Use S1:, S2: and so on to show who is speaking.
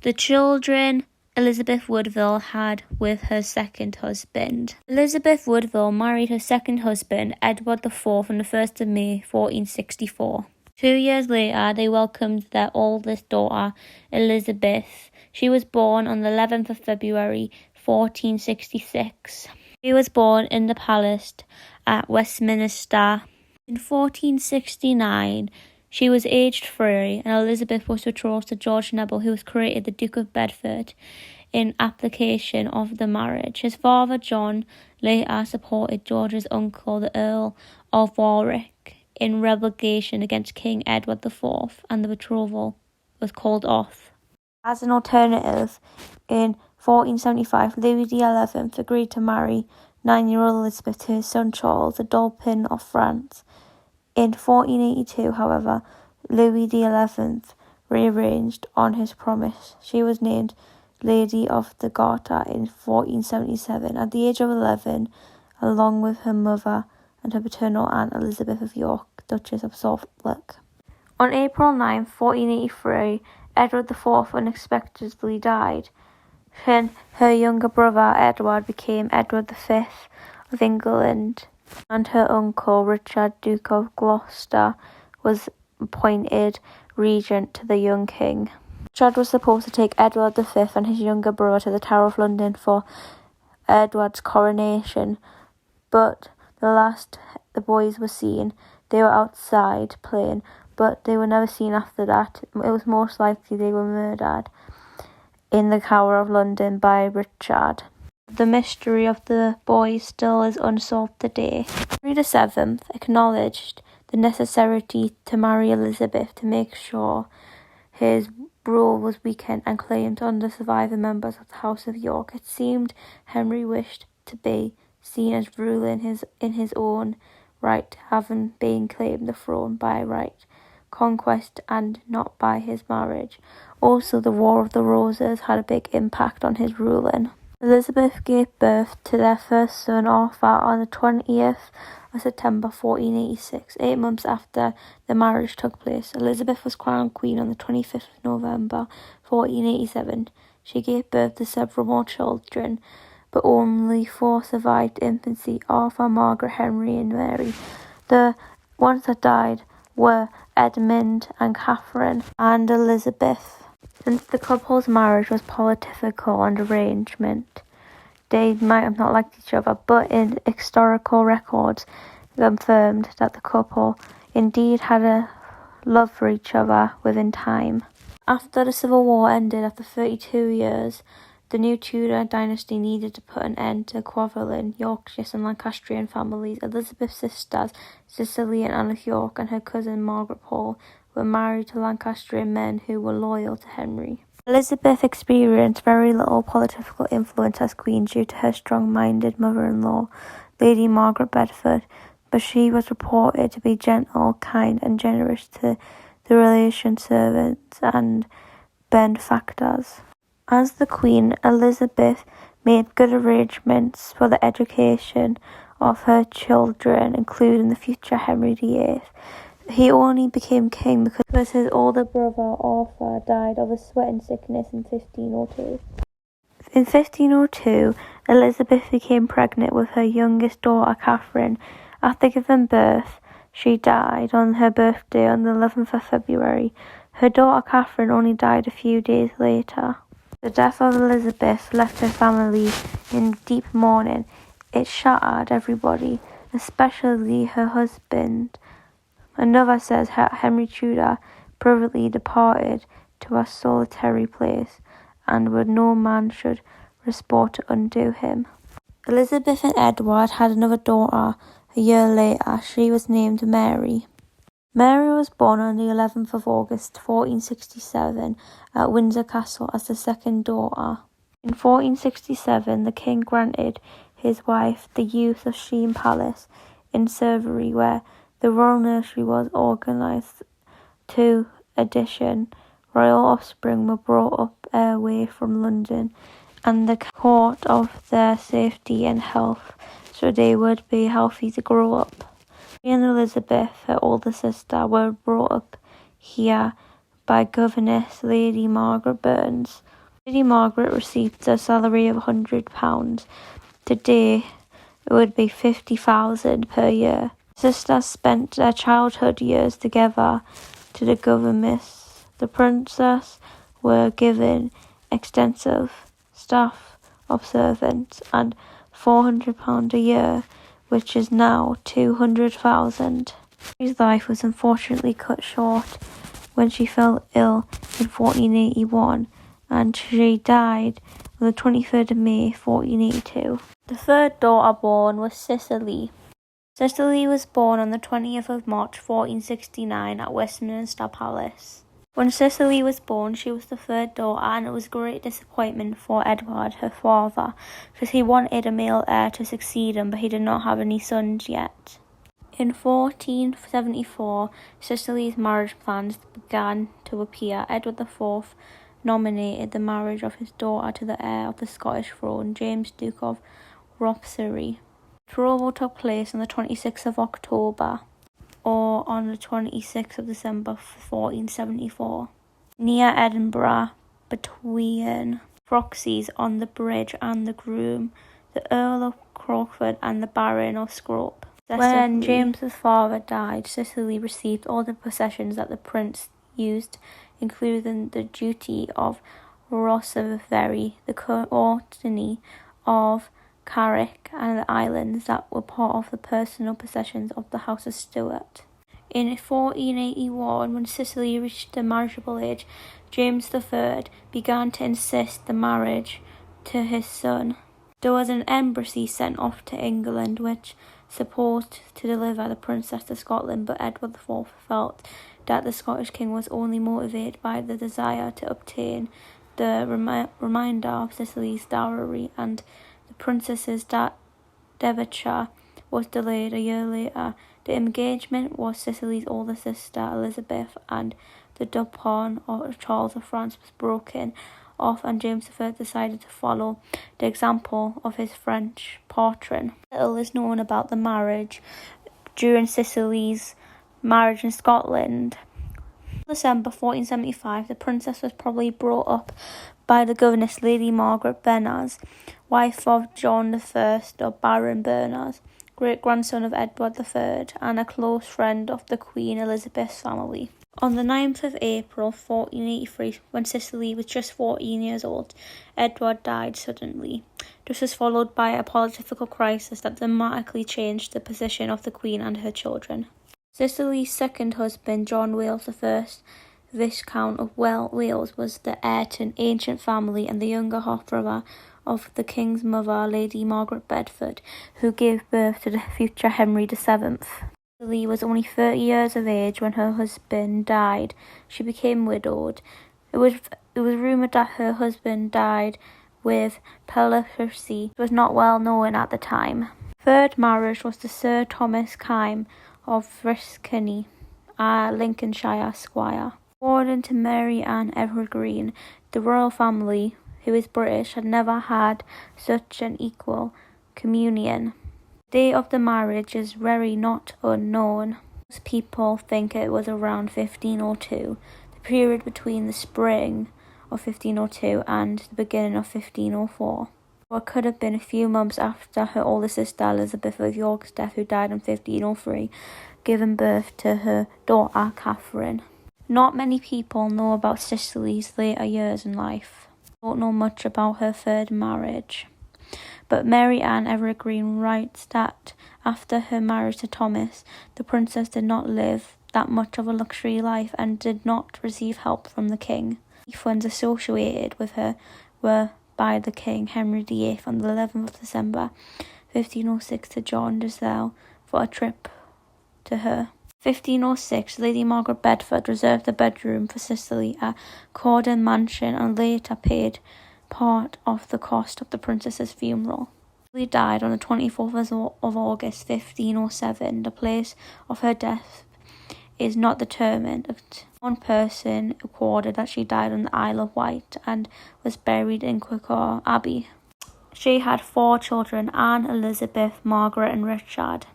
S1: The children Elizabeth Woodville had with her second husband. Elizabeth Woodville married her second husband, Edward IV, on the 1st of May 1464. 2 years later, they welcomed their oldest daughter, Elizabeth. She was born on the 11th of February 1466. She was born in the palace at Westminster. In 1469, she was aged 3, and Elizabeth was betrothed to George Neville, who was created the Duke of Bedford in application of the marriage. His father, John, later supported George's uncle, the Earl of Warwick, in rebellion against King Edward IV, and the betrothal was called off. As an alternative, in 1475, Louis XI agreed to marry 9-year-old Elizabeth to his son Charles, the Dauphin of France. In 1482, however, Louis XI rearranged on his promise. She was named Lady of the Garter in 1477 at the age of 11, along with her mother and her paternal aunt Elizabeth of York, Duchess of Suffolk. On April 9, 1483, Edward IV unexpectedly died. Her younger brother Edward became Edward V of England, and her uncle Richard, Duke of Gloucester, was appointed regent to the young king. Richard was supposed to take Edward V and his younger brother to the Tower of London for Edward's coronation, but the last the boys were seen, they were outside playing, but they were never seen after that. It was most likely they were murdered in the Tower of London by Richard. The mystery of the boys still is unsolved today. Henry VII acknowledged the necessity to marry Elizabeth to make sure his rule was weakened and claimed on the surviving members of the House of York. It seemed Henry wished to be seen as ruling in his own right, having been claimed the throne by right conquest and not by his marriage. Also, the War of the Roses had a big impact on his ruling. Elizabeth gave birth to their first son, Arthur, on the 20th of September 1486, 8 months after the marriage took place. Elizabeth was crowned queen on the 25th of November 1487. She gave birth to several more children, but only 4 survived infancy: Arthur, Margaret, Henry, and Mary. The ones that died were Edmund and Catherine and Elizabeth. Since the couple's marriage was political and arrangement, they might have not liked each other, but in historical records confirmed that the couple indeed had a love for each other within time. After the Civil War ended after 32 years, the new Tudor dynasty needed to put an end to quarrelling Yorkshire and Lancastrian families. Elizabeth's sisters, Cecily and Anne of York, and her cousin Margaret Pole, were married to Lancastrian men who were loyal to Henry. Elizabeth experienced very little political influence as queen due to her strong-minded mother-in-law, Lady Margaret Bedford, but she was reported to be gentle, kind, and generous to the relation servants and benefactors. As the Queen, Elizabeth made good arrangements for the education of her children, including the future Henry VIII. He only became king because his older brother Arthur died of a sweating sickness in 1502. In 1502, Elizabeth became pregnant with her youngest daughter Catherine. After giving birth, she died on her birthday on the 11th of February. Her daughter Catherine only died a few days later. The death of Elizabeth left her family in deep mourning. It shattered everybody, especially her husband. Another says Henry Tudor privately departed to a solitary place, and where no man should respond to undo him. Elizabeth and Edward had another daughter a year later. She was named Mary. Mary was born on the 11th of August 1467 at Windsor Castle as the second daughter. In 1467, the king granted his wife the use of Sheen Palace in Surrey, where the royal nursery was organised. In addition, royal offspring were brought up away from London and the court of their safety and health, so they would be healthy to grow up. Mary and Elizabeth, her older sister, were brought up here by governess Lady Margaret Burns. Lady Margaret received a salary of £100. Today, it would be £50,000 per year. Sisters spent their childhood years together to the governess. The princess were given extensive staff of servants and £400 a year, which is now £200,000. Mary's life was unfortunately cut short when she fell ill in 1481, and she died on the 23rd of May 1482. The third daughter born was Cicely. Cicely was born on the 20th of March 1469 at Westminster Palace. When Cicely was born, she was the third daughter, and it was a great disappointment for Edward, her father, because he wanted a male heir to succeed him, but he did not have any sons yet. In 1474, Cicely's marriage plans began to appear. Edward IV nominated the marriage of his daughter to the heir of the Scottish throne, James, Duke of Rothesay. Betrothal took place on the 26th of October, or on the 26th of December 1474, near Edinburgh, between proxies on the bridge and the groom, the Earl of Crawford and the Baron of Scrope. When James's father died, Cicely received all the possessions that the prince used, including the duchy of Rossevary, the courtesy of Carrick, and the islands that were part of the personal possessions of the House of Stuart. In 1481, when Cicely reached the marriageable age, James III began to insist the marriage to his son. There was an embassy sent off to England which supposed to deliver the princess to Scotland, but Edward IV felt that the Scottish king was only motivated by the desire to obtain the remainder of Cicely's dowry, and the princess's departure was delayed a year later. The engagement was Cicely's older sister Elizabeth, and the Dupont of Charles of France was broken off, and James I decided to follow the example of his French patron. Little is known about the marriage during Cicely's marriage in Scotland. In December 1475, the princess was probably brought up by the governess Lady Margaret Berners, wife of John I of Baron Berners, great-grandson of Edward III, and a close friend of the Queen Elizabeth's family. On the 9th of April 1483, when Cicely was just 14 years old, Edward died suddenly. This was followed by a political crisis that dramatically changed the position of the Queen and her children. Cicely's second husband, John Wales I, Viscount of Wales, was the heir to an ancient family and the younger half-brother of the King's mother, Lady Margaret Bedford, who gave birth to the future Henry VII. Cicely was only 30 years of age when her husband died. She became widowed. It was rumoured that her husband died with pleurisy. It was not well known at the time. Third marriage was to Sir Thomas Kyme of Friskenny, a Lincolnshire squire. According to Mary Ann Evergreen, the royal family, who is British, had never had such an equal communion. The date of the marriage is very not unknown. Most people think it was around 1502, the period between the spring of 1502 and the beginning of 1504. Or it could have been a few months after her older sister Elizabeth of York's death, who died in 1503, giving birth to her daughter Catherine. Not many people know about Cicely's later years in life. Don't know much about her third marriage. But Mary Ann Evergreen writes that after her marriage to Thomas, the princess did not live that much of a luxury life and did not receive help from the king. The funds associated with her were by the king Henry VIII on the 11th of December 1506 to John Giselle for a trip to her. 1506, Lady Margaret Bedford reserved a bedroom for Cicely at Corden Mansion and later paid part of the cost of the princess's funeral. Cicely died on the 24th of August 1507. The place of her death is not determined. One person recorded that she died on the Isle of Wight and was buried in Quaker Abbey. She had 4 children, Anne, Elizabeth, Margaret and Richard.